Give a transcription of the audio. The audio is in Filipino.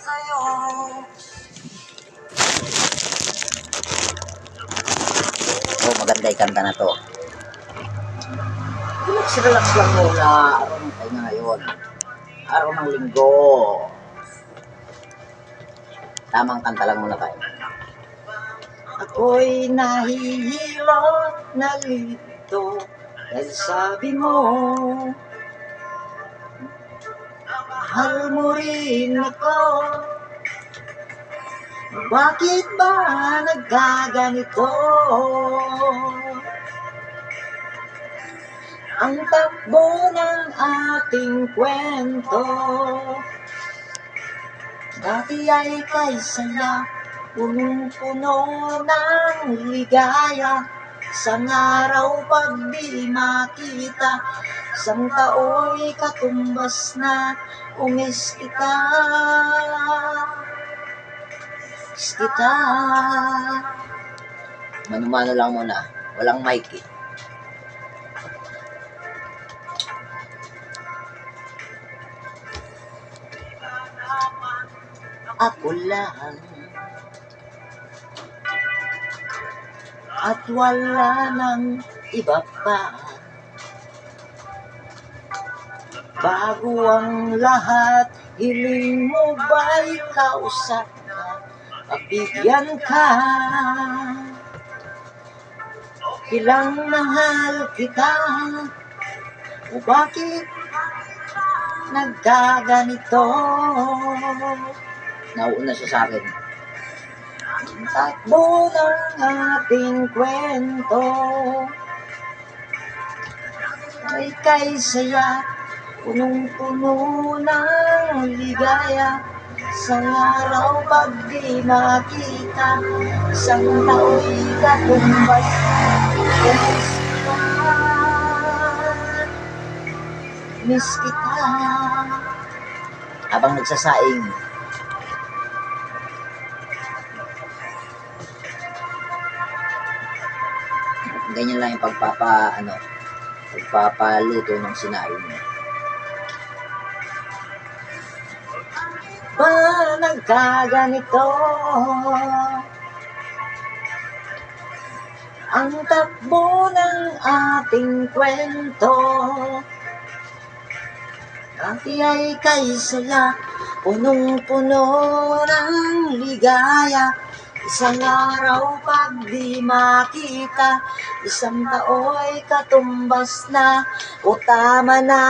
sa'yo. Oh, maganda yung kanta na to. Relax lang muna. Araw ng pahinga ngayon. Araw ng linggo. Tamang kanta lang muna tayo. Ako'y nahihilo, nalito, dahil sabi mo, mahal mo rin ako. Bakit ba nagkaganito? Ang takbo ng ating kwento, dati ay kay saya, punong-puno ng ligaya. Isang araw pag di makita, isang tao'y katumbas na, umis kita. Mano-mano lang muna, walang mic eh. Ako lang at wala nang iba pa. Bago ang lahat, hiling mo ba'y kausap ka, pabigyan ka? Ilang mahal kita, o bakit nagkaganito? Nauna siya sa akin. Ang takbo ng ating kwento ay kay saya, punong-puno ng ligaya. Isang araw pag di makita, isang tao'y katumbas. Miss kita. Habang nagsasaing, ganyan lang yung pagpapaluto ng sinaing. Ba nagkaganito? Ang takbo ng ating kwento, dati ay kay saya, punong-puno ng ligaya. Isang araw pag di makita, isang tao'y katumbas na, o tama na.